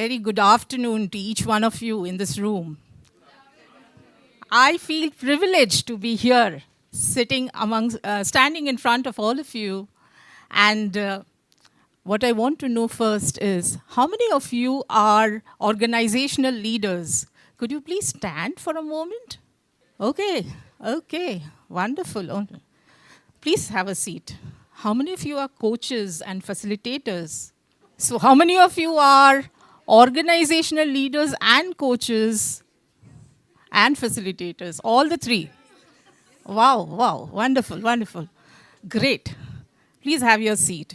very good afternoon to each one of you in this room. I feel privileged to be here, standing in front of all of you. And what I want to know first is, how many of you are organizational leaders? Could you please stand for a moment? Okay, wonderful. Please have a seat. How many of you are coaches and facilitators? So how many of you are organizational leaders and coaches and facilitators? All the three. Wow, wonderful. Great. Please have your seat.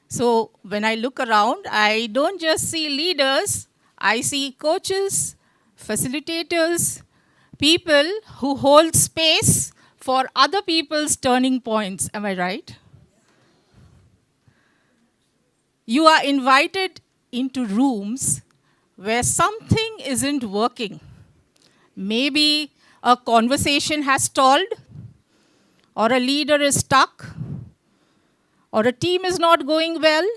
So when I look around, I don't just see leaders, I see coaches, facilitators, people who hold space for other people's turning points. Am I right? You are invited into rooms where something isn't working. Maybe a conversation has stalled, or a leader is stuck, or a team is not going well.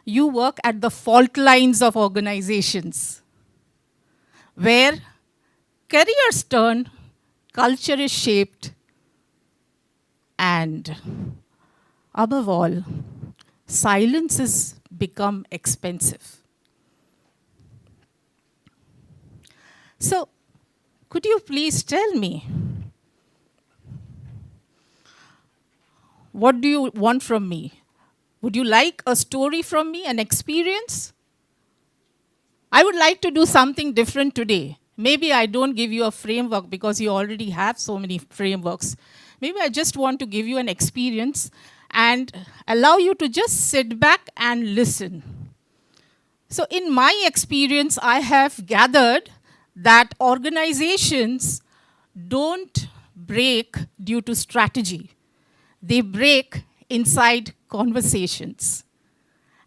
You work at the fault lines of organizations, where careers turn, culture is shaped, and above all, silence has become expensive. So, could you please tell me, what do you want from me? Would you like a story from me, an experience? I would like to do something different today. Maybe I don't give you a framework because you already have so many frameworks. Maybe I just want to give you an experience and allow you to just sit back and listen. So in my experience, I have gathered that organizations don't break due to strategy. They break inside conversations.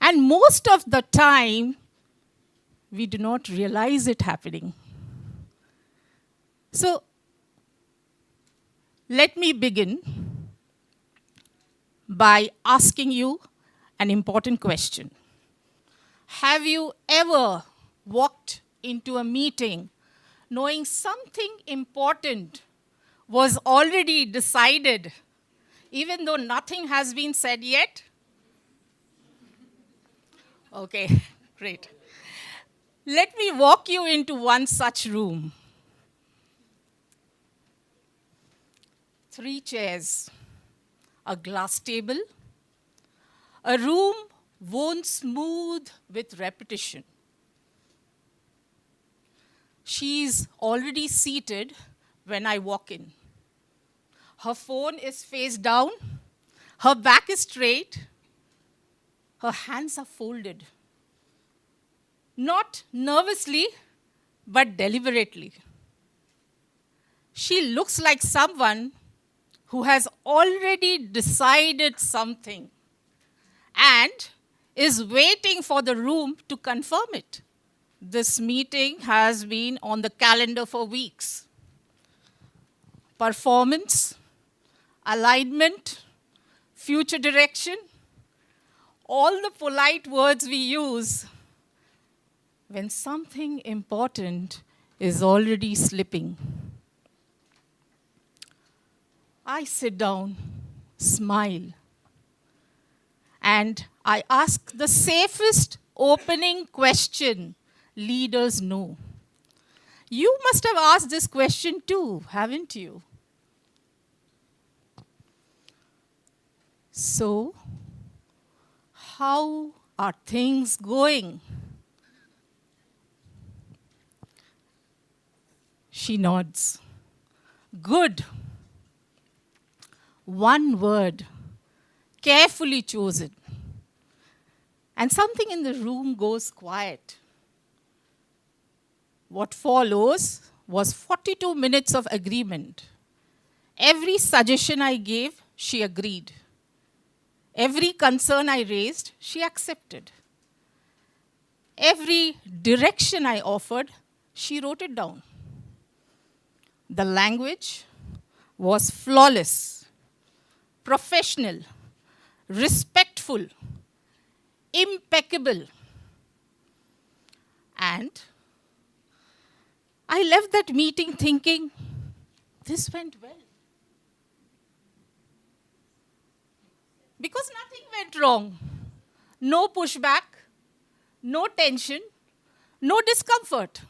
And most of the time, we do not realize it happening. So let me begin by asking you an important question. Have you ever walked into a meeting knowing something important was already decided, even though nothing has been said yet? Okay, great. Let me walk you into one such room. 3 chairs, a glass table, a room worn smooth with repetition. She's already seated when I walk in. Her phone is face down, her back is straight, her hands are folded. Not nervously, but deliberately. She looks like someone who has already decided something and is waiting for the room to confirm it. This meeting has been on the calendar for weeks. Performance, alignment, future direction, all the polite words we use when something important is already slipping. I sit down, smile, and I ask the safest opening question leaders know. You must have asked this question too, haven't you? So, how are things going? She nods. Good. One word, carefully chosen. And something in the room goes quiet. What follows was 42 minutes of agreement. Every suggestion I gave, she agreed. Every concern I raised, she accepted. Every direction I offered, she wrote it down. The language was flawless, professional, respectful, impeccable. And I left that meeting thinking, this went well. Because nothing went wrong. No pushback, no tension, no discomfort.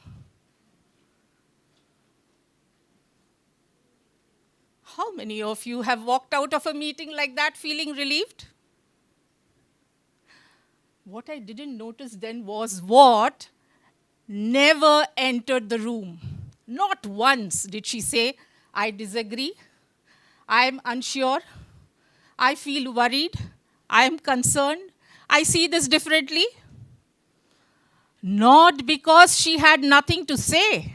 How many of you have walked out of a meeting like that feeling relieved? What I didn't notice then was what never entered the room. Not once did she say, I disagree, I am unsure, I feel worried, I am concerned, I see this differently. Not because she had nothing to say,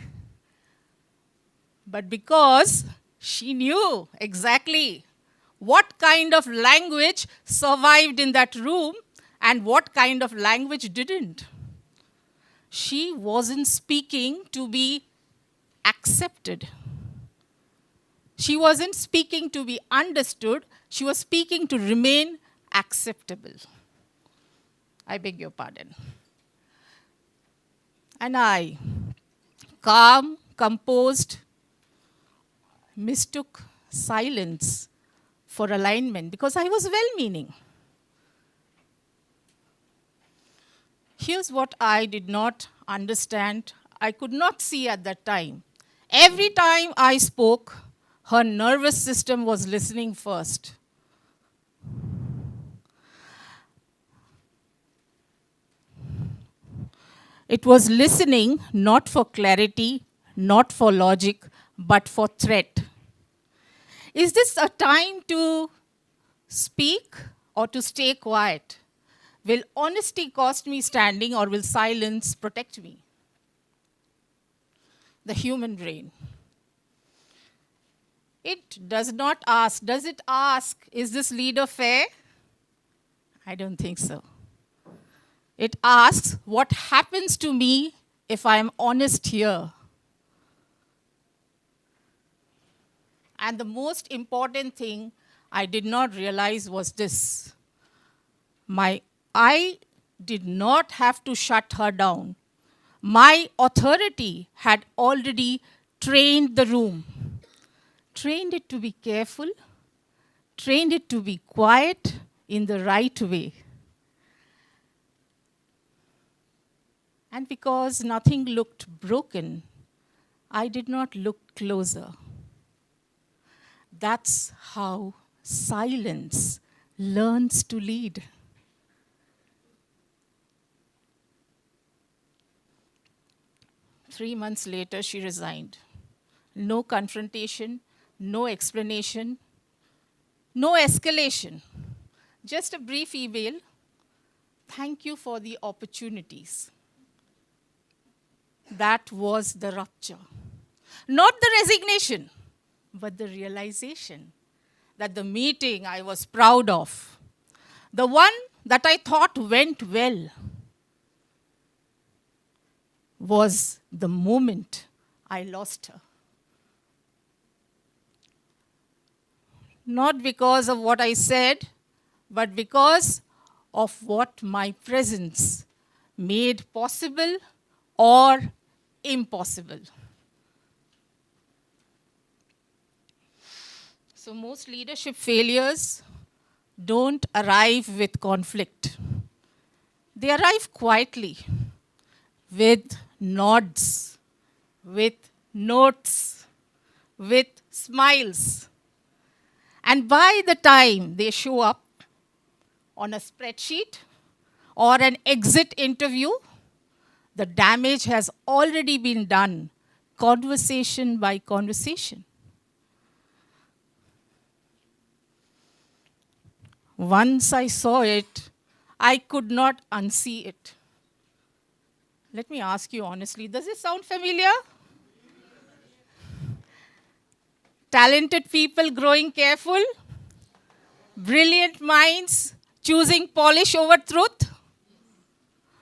but because she knew exactly what kind of language survived in that room and what kind of language didn't. She wasn't speaking to be accepted. She wasn't speaking to be understood. She was speaking to remain acceptable. I beg your pardon. And I, calm, composed, mistook silence for alignment because I was well-meaning. Here's what I did not understand, I could not see at that time. Every time I spoke, her nervous system was listening first. It was listening not for clarity, not for logic, but for threat. Is this a time to speak or to stay quiet? Will honesty cost me standing or will silence protect me? The human brain. It does not ask. Does it ask, is this leader fair? I don't think so. It asks, what happens to me if I am honest here? And the most important thing I did not realize was this. I did not have to shut her down. My authority had already trained the room, trained it to be careful, trained it to be quiet in the right way. And because nothing looked broken, I did not look closer. That's how silence learns to lead. Three months later, she resigned. No confrontation, no explanation, no escalation. Just a brief email. Thank you for the opportunities. That was the rupture. Not the resignation, but the realization that the meeting I was proud of, the one that I thought went well, was the moment I lost her. Not because of what I said, but because of what my presence made possible or impossible. So most leadership failures don't arrive with conflict. They arrive quietly, with nods, with notes, with smiles. And by the time they show up on a spreadsheet or an exit interview, the damage has already been done, conversation by conversation. Once I saw it, I could not unsee it. Let me ask you honestly, does it sound familiar? Talented people growing careful, brilliant minds choosing polish over truth,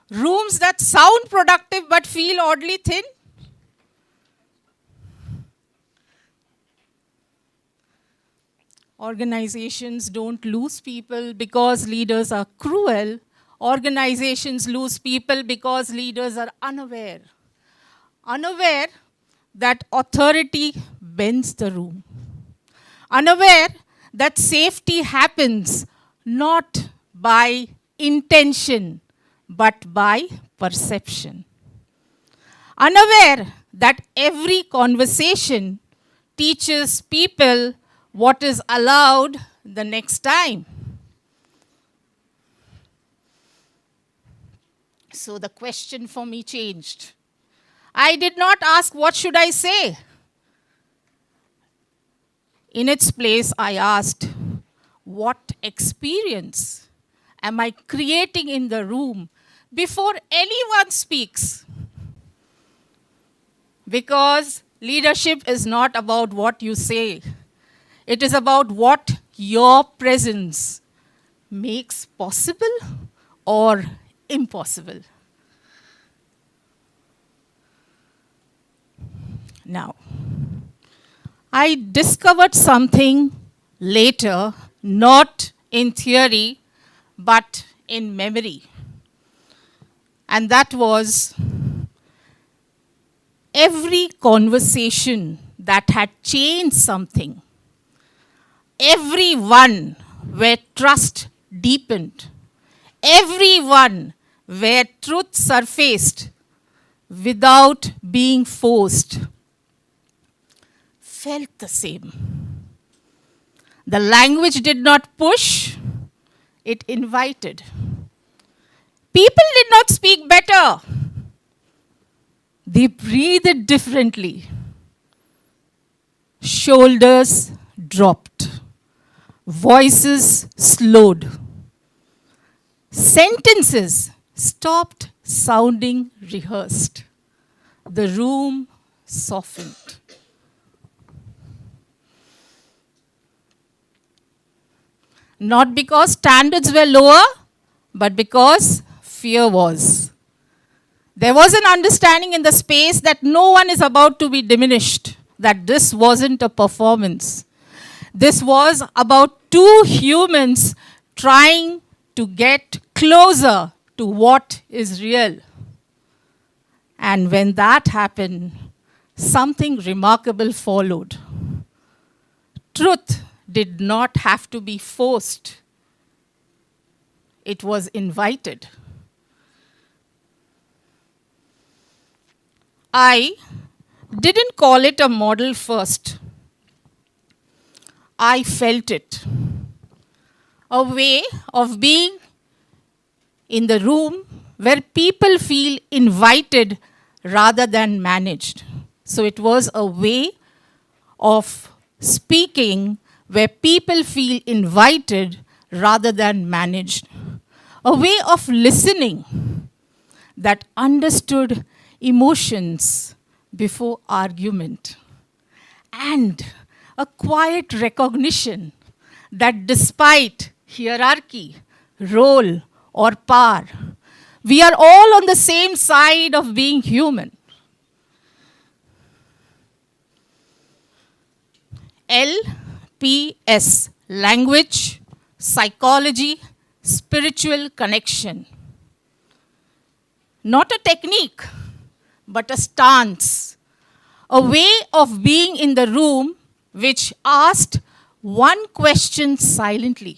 rooms that sound productive but feel oddly thin. Organizations don't lose people because leaders are cruel Organizations lose people because leaders are unaware. Unaware that authority bends the room. Unaware that safety happens not by intention, but by perception. Unaware that every conversation teaches people what is allowed the next time. So the question for me changed. I did not ask, what should I say? In its place, I asked, what experience am I creating in the room before anyone speaks? Because leadership is not about what you say. It is about what your presence makes possible or impossible. Now, I discovered something later, not in theory, but in memory. And that was every conversation that had changed something, every one where trust deepened, every one where truth surfaced without being forced, felt the same. The language did not push, it invited. People did not speak better. They breathed differently. Shoulders dropped. Voices slowed. Sentences stopped sounding rehearsed. The room softened. Not because standards were lower, but because fear was. There was an understanding in the space that no one is about to be diminished, that this wasn't a performance. This was about two humans trying to get closer to what is real. And when that happened, something remarkable followed. Truth did not have to be forced. It was invited. I didn't call it a model first. I felt it. A way of being in the room where people feel invited rather than managed. So it was a way of speaking where people feel invited rather than managed. A way of listening that understood emotions before argument. And a quiet recognition that despite hierarchy, role, or power, we are all on the same side of being human. LPS, language, psychology, spiritual connection. Not a technique, but a stance. A way of being in the room which asked one question silently.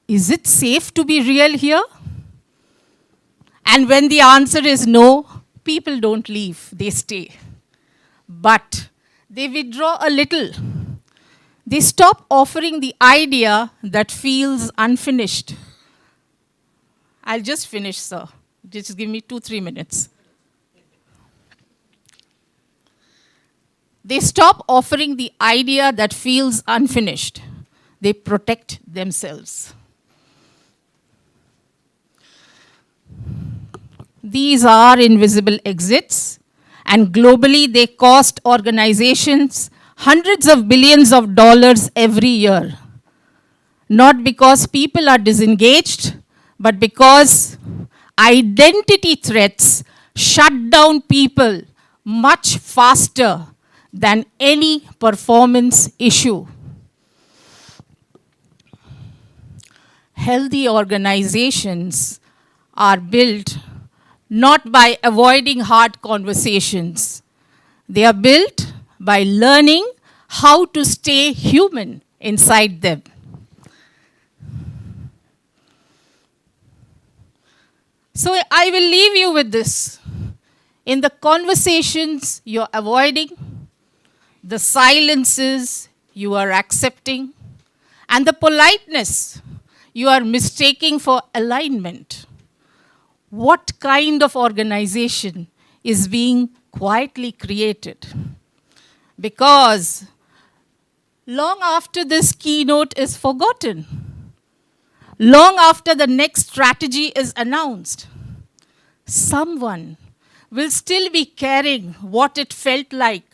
Is it safe to be real here? And when the answer is no, people don't leave, they stay. But they withdraw a little. They stop offering the idea that feels unfinished. I'll just finish, sir. Just give me 2-3 minutes. They stop offering the idea that feels unfinished. They protect themselves. These are invisible exits, and globally they cost organizations hundreds of billions of dollars every year. Not because people are disengaged, but because identity threats shut down people much faster than any performance issue. healthy organizations are built not by avoiding hard conversations. They are built by learning how to stay human inside them. So I will leave you with this. In the conversations you're avoiding, the silences you are accepting, and the politeness you are mistaking for alignment, what kind of organization is being quietly created? Because long after this keynote is forgotten, long after the next strategy is announced, someone will still be carrying what it felt like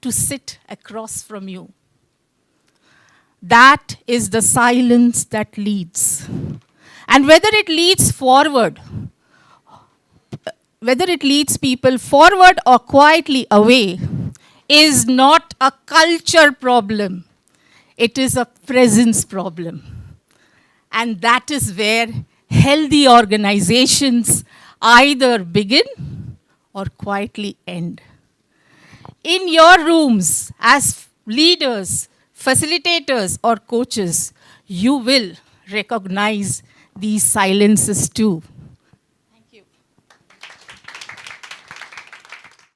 to sit across from you. That is the silence that leads. And whether it leads forward, whether it leads people forward or quietly away, is not a culture problem. It is a presence problem. And that is where healthy organizations either begin or quietly end. In your rooms, as leaders, facilitators, or coaches, you will recognize these silences too.